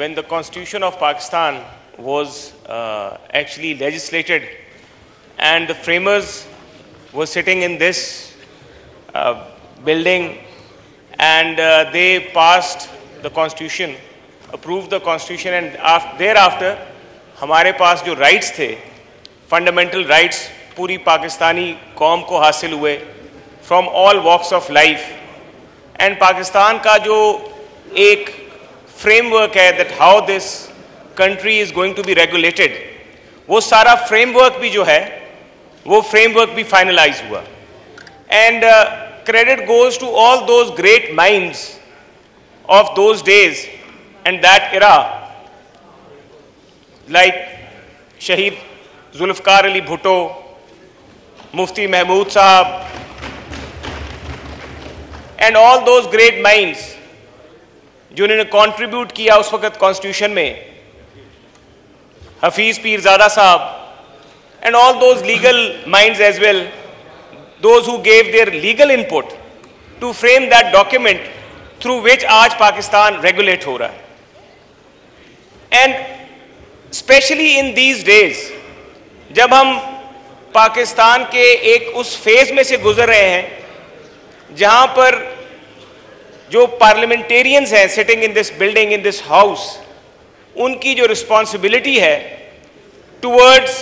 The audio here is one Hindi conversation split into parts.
When the Constitution of Pakistan was actually legislated and the framers were sitting in this building and they passed the Constitution, approved the Constitution, and thereafter हमारे पास जो rights थे, fundamental rights पूरी पाकिस्तानी कौम को हासिल हुए from all walks of life, and Pakistan का जो एक framework है that how this country is going to be regulated, वो सारा framework भी जो है वो framework भी finalize हुआ, and credit goes to all those great minds of those days and that era, like Shaheed Zulfikar Ali Bhutto, Mufti Mahmood Sahab, and all those great minds जिन्होंने कंट्रीब्यूट किया उस वक्त कॉन्स्टिट्यूशन में, हफीज पीरजादा साहब, and all those legal minds as well, those who gave their legal input to frame that document through which आज पाकिस्तान रेगुलेट हो रहा है. And specially in these days जब हम पाकिस्तान के एक उस फेज में से गुजर रहे हैं जहां पर जो पार्लियामेंटेरियंस हैं sitting in this building, in this house, उनकी जो रिस्पॉन्सिबिलिटी है टुवर्ड्स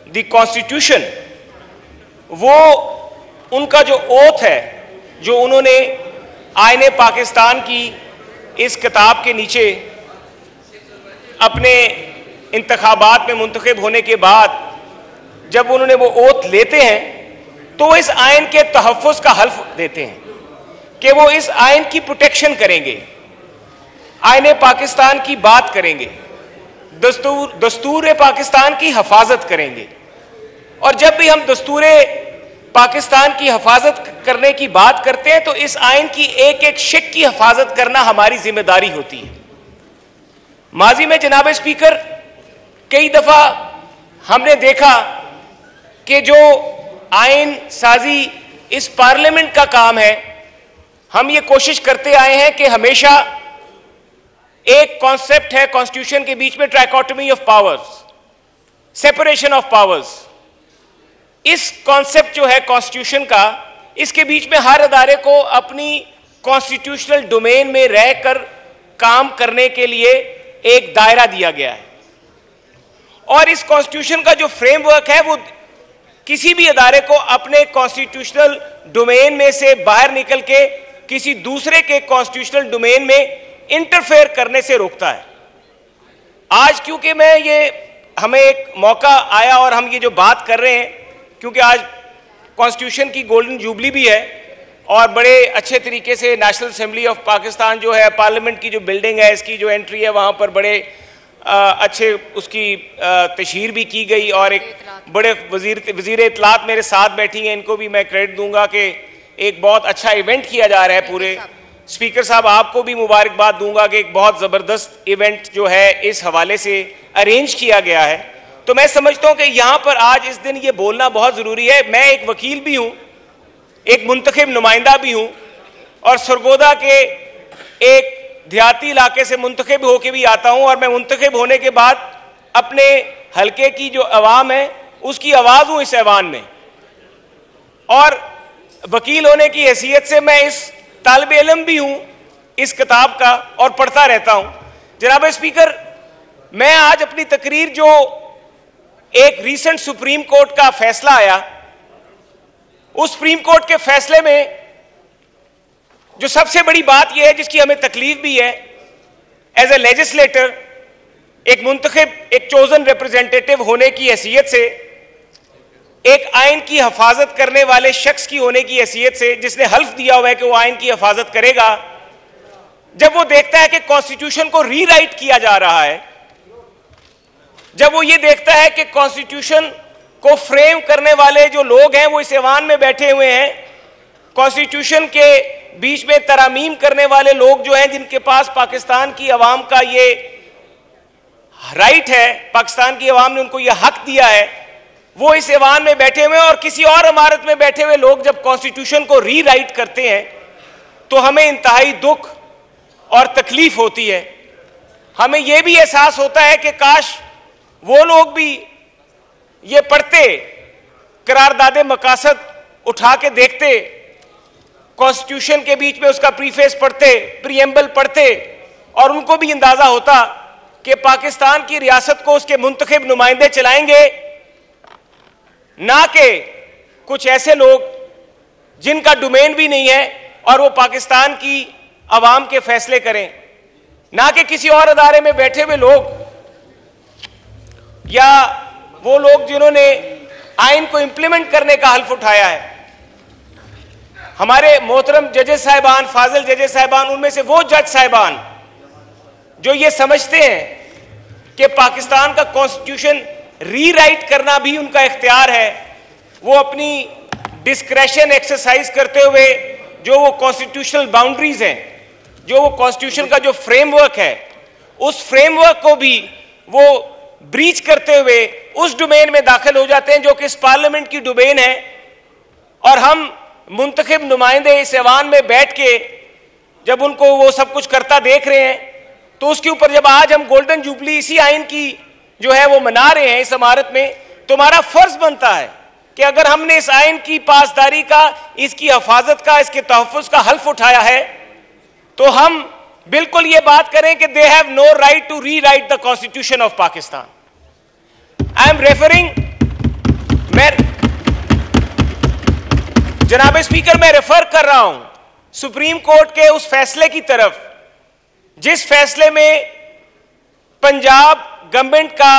द कॉन्स्टिट्यूशन, वो उनका जो ओथ है जो उन्होंने आईने पाकिस्तान की इस किताब के नीचे अपने इंतखाबात में मुंतखब होने के बाद जब उन्होंने वो ओथ लेते हैं तो इस आइन के तहफ़्फ़ुज़ का हल्फ देते हैं कि वो इस आइन की प्रोटेक्शन करेंगे, आईने पाकिस्तान की बात करेंगे, दस्तूर पाकिस्तान की हिफाजत करेंगे. और जब भी हम दस्तूर पाकिस्तान की हिफाजत करने की बात करते हैं तो इस आइन की एक एक शिक की हिफाजत करना हमारी जिम्मेदारी होती है. माजी में जनाब स्पीकर कई दफा हमने देखा कि जो आइन साजी इस पार्लियामेंट का काम है, हम ये कोशिश करते आए हैं कि हमेशा एक कॉन्सेप्ट है कॉन्स्टिट्यूशन के बीच में, trichotomy of powers, separation of powers. इस कॉन्सेप्ट जो है कॉन्स्टिट्यूशन का, इसके बीच में हर अदारे को अपनी कॉन्स्टिट्यूशनल डोमेन में रहकर काम करने के लिए एक दायरा दिया गया है. और इस कॉन्स्टिट्यूशन का जो फ्रेमवर्क है वो किसी भी अदारे को अपने कॉन्स्टिट्यूशनल डोमेन में से बाहर निकल के किसी दूसरे के कॉन्स्टिट्यूशनल डोमेन में इंटरफेयर करने से रोकता है. आज क्योंकि हमें एक मौका आया और हम ये जो बात कर रहे हैं, क्योंकि आज कॉन्स्टिट्यूशन की गोल्डन जुबली भी है और बड़े अच्छे तरीके से नेशनल असेंबली ऑफ पाकिस्तान जो है, पार्लियामेंट की जो बिल्डिंग है, इसकी जो एंट्री है वहाँ पर बड़े अच्छे उसकी तशहीर भी की गई और एक बड़े वजीर इत्तलात मेरे साथ बैठी हैं, इनको भी मैं क्रेडिट दूंगा कि एक बहुत अच्छा इवेंट किया जा रहा है. पूरे स्पीकर साहब आपको भी मुबारकबाद दूंगा कि एक बहुत ज़बरदस्त इवेंट जो है इस हवाले से अरेंज किया गया है. तो मैं समझता हूं कि यहाँ पर आज इस दिन ये बोलना बहुत ज़रूरी है. मैं एक वकील भी हूँ, एक मुंतखब नुमाइंदा भी हूँ और सरगोदा के एक देहाती इलाके से मुंतखब होके भी आता हूँ, और मैं मुंतखब होने के बाद अपने हलके की जो अवाम है उसकी आवाज़ हूँ इस ऐवान में. और वकील होने की हैसियत से मैं इस तालिब इल्म भी हूँ इस किताब का और पढ़ता रहता हूँ. जनाब स्पीकर, मैं आज अपनी तकरीर जो एक रीसेंट सुप्रीम कोर्ट का फैसला आया, उस सुप्रीम कोर्ट के फैसले में जो सबसे बड़ी बात यह है जिसकी हमें तकलीफ भी है, एज ए लेजिस्लेटर, एक मुंतखब, एक चोजन रिप्रेजेंटेटिव होने की हैसियत से, एक आइन की हिफाजत करने वाले शख्स की होने की हैसियत से, जिसने हल्फ दिया हुआ है कि वो आइन की हिफाजत करेगा, जब वो देखता है कि कॉन्स्टिट्यूशन को रीराइट किया जा रहा है, जब वो ये देखता है कि कॉन्स्टिट्यूशन को फ्रेम करने वाले जो लोग हैं वो इस ऐवान में बैठे हुए हैं, कॉन्स्टिट्यूशन के बीच में तरामीम करने वाले लोग जो हैं जिनके पास पाकिस्तान की अवाम का ये राइट है, पाकिस्तान की अवाम ने उनको ये हक दिया है, वो इस ऐवान में बैठे हुए हैं, और किसी और इमारत में बैठे हुए लोग जब कॉन्स्टिट्यूशन को रीराइट करते हैं तो हमें इंतहाई दुख और तकलीफ होती है। हमें यह भी एहसास होता है कि काश वो लोग भी ये पढ़ते, करारदादे मकासद उठा के देखते, कॉन्स्टिट्यूशन के बीच में उसका प्रीफेस पढ़ते, प्रीएम्बल पढ़ते, और उनको भी अंदाजा होता कि पाकिस्तान की रियासत को उसके मुंतखब नुमाइंदे चलाएंगे, ना कि कुछ ऐसे लोग जिनका डोमेन भी नहीं है और वो पाकिस्तान की आवाम के फैसले करें, ना कि किसी और अदारे में बैठे हुए लोग या वो लोग जिन्होंने आइन को इंप्लीमेंट करने का हल्फ उठाया है। हमारे मोहतरम जजेस साहिबान, फाजिल जजेस साहिबान, उनमें से वो जज साहिबान जो ये समझते हैं कि पाकिस्तान का कॉन्स्टिट्यूशन रीराइट करना भी उनका इख्तियार है, वो अपनी डिस्क्रेशन एक्सरसाइज करते हुए जो वो कॉन्स्टिट्यूशनल बाउंड्रीज हैं, जो वो कॉन्स्टिट्यूशन का जो फ्रेमवर्क है, उस फ्रेमवर्क को भी वो ब्रीच करते हुए उस डोमेन में दाखिल हो जाते हैं जो कि इस पार्लियामेंट की डोमेन है। और हम मुंतखब नुमाइंदे इस ऐवान में बैठ के जब उनको वो सब कुछ करता देख रहे हैं, तो उसके ऊपर जब आज हम गोल्डन जुबली इसी आइन की जो है वो मना रहे हैं इस इमारत में, तो हमारा फर्ज बनता है कि अगर हमने इस आइन की पासदारी का, इसकी हिफाजत का, इसके तहफ़्फ़ुज़ का हल्फ उठाया है, तो हम बिल्कुल ये बात करें कि they have no right to rewrite the constitution of Pakistan. I am referring, जनाब स्पीकर, मैं रेफर कर रहा हूं सुप्रीम कोर्ट के उस फैसले की तरफ जिस फैसले में पंजाब गवर्नमेंट का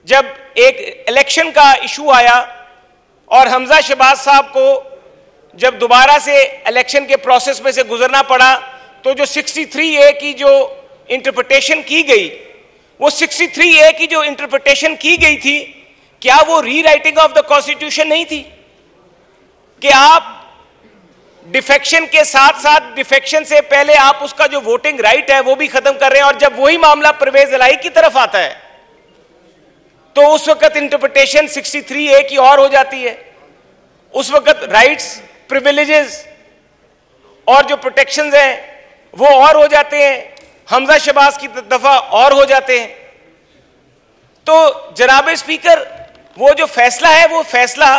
जब एक इलेक्शन का इशू आया और हमजा शहबाज साहब को जब दोबारा से इलेक्शन के प्रोसेस में से गुजरना पड़ा, तो जो 63A की जो इंटरप्रिटेशन की गई, वो 63A की जो इंटरप्रिटेशन की गई थी, क्या वो रीराइटिंग ऑफ द कॉन्स्टिट्यूशन नहीं थी? कि आप डिफेक्शन के साथ साथ डिफेक्शन से पहले आप उसका जो वोटिंग राइट है वो भी खत्म कर रहे हैं, और जब वही मामला परवेज इलाही की तरफ आता है तो उस वक्त इंटरप्रिटेशन 63A की और हो जाती है। उस वक्त राइट्स, प्रिविलेजेस और जो प्रोटेक्शंस हैं वो और हो जाते हैं, हमजा शहबाज की दफा और हो जाते हैं। तो जनाब स्पीकर, वो जो फैसला है वो फैसला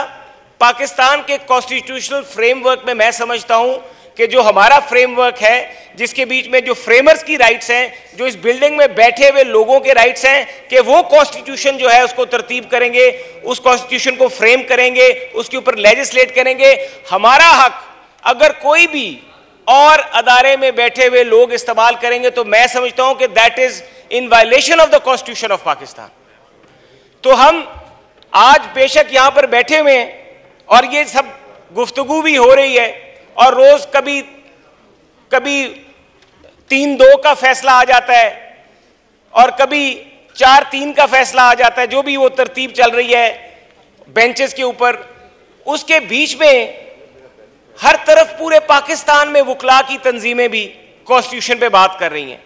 पाकिस्तान के कॉन्स्टिट्यूशनल फ्रेमवर्क में मैं समझता हूं कि जो हमारा फ्रेमवर्क है, जिसके बीच में जो फ्रेमर्स की राइट्स हैं, जो इस बिल्डिंग में बैठे हुए लोगों के राइट्स हैं, कि वो कॉन्स्टिट्यूशन जो है उसको तरतीब करेंगे, उस कॉन्स्टिट्यूशन को फ्रेम करेंगे, उसके ऊपर लेजिस्लेट करेंगे। हमारा हक अगर कोई भी और अदारे में बैठे हुए लोग इस्तेमाल करेंगे तो मैं समझता हूं कि that is in violation of the constitution of Pakistan. तो हम आज बेशक यहां पर बैठे हुए हैं और ये सब गुफ्तगू भी हो रही है, और रोज कभी 3-2 का फैसला आ जाता है और कभी 4-3 का फैसला आ जाता है, जो भी वो तरतीब चल रही है बेंचेस के ऊपर। उसके बीच में हर तरफ पूरे पाकिस्तान में वकला की तंजीमें भी कॉन्स्टिट्यूशन पे बात कर रही हैं।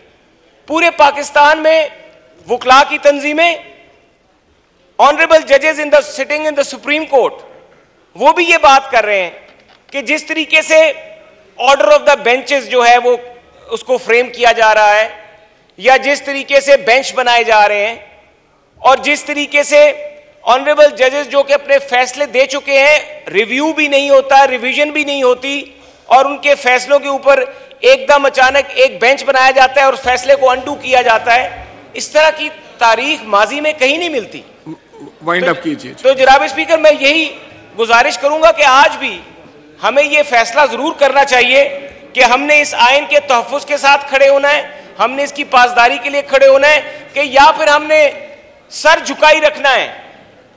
पूरे पाकिस्तान में वकला की तंजीमें, ऑनरेबल जजेस in the sitting in the supreme court, वो भी ये बात कर रहे हैं कि जिस तरीके से ऑर्डर ऑफ द बेंचेस जो है वो उसको फ्रेम किया जा रहा है, या जिस तरीके से बेंच बनाए जा रहे हैं, और जिस तरीके से ऑनरेबल जजेस जो कि अपने फैसले दे चुके हैं, रिव्यू भी नहीं होता, रिवीजन भी नहीं होती, और उनके फैसलों के ऊपर एकदम अचानक एक बेंच बनाया जाता है और फैसले को अंडू किया जाता है। इस तरह की तारीख माजी में कहीं नहीं मिलती। वाइंड अप कीजिए। तो जनाब स्पीकर, मैं यही गुजारिश करूंगा कि आज भी हमें यह फैसला जरूर करना चाहिए कि हमने इस आइन के तहफ़्फ़ुज़ के साथ खड़े होना है, हमने इसकी पासदारी के लिए खड़े होना है, कि या फिर हमने सर झुकाई रखना है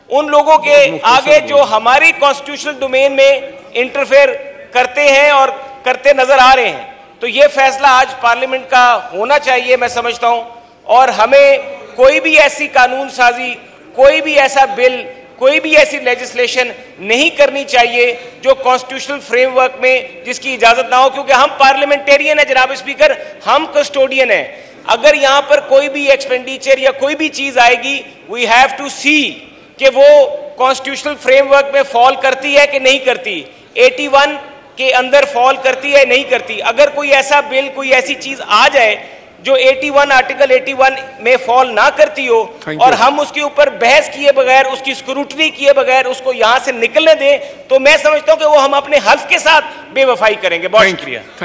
उन लोगों के आगे जो हमारी कॉन्स्टिट्यूशनल डोमेन में इंटरफेयर करते हैं और करते नजर आ रहे हैं। तो यह फैसला आज पार्लियामेंट का होना चाहिए, मैं समझता हूं। और हमें कोई भी ऐसी कानून साजी, कोई भी ऐसा बिल, कोई भी ऐसी लेजिस्लेशन नहीं करनी चाहिए जो कॉन्स्टिट्यूशनल फ्रेमवर्क में जिसकी इजाजत ना हो, क्योंकि हम पार्लियामेंटेरियन है जनाब स्पीकर, हम कस्टोडियन है। अगर यहां पर कोई भी एक्सपेंडिचर या कोई भी चीज आएगी, वी हैव टू सी कि वो कॉन्स्टिट्यूशनल फ्रेमवर्क में फॉल करती है कि नहीं करती, 81 के अंदर फॉल करती है नहीं करती। अगर कोई ऐसा बिल, कोई ऐसी चीज आ जाए जो 81 आर्टिकल 81 में फॉल ना करती हो Thank और you. हम उसके ऊपर बहस किए बगैर, उसकी स्क्रूटनी किए बगैर उसको यहां से निकलने दें, तो मैं समझता हूं कि वो हम अपने हल्फ के साथ बेवफाई करेंगे। बहुत शुक्रिया। थैंक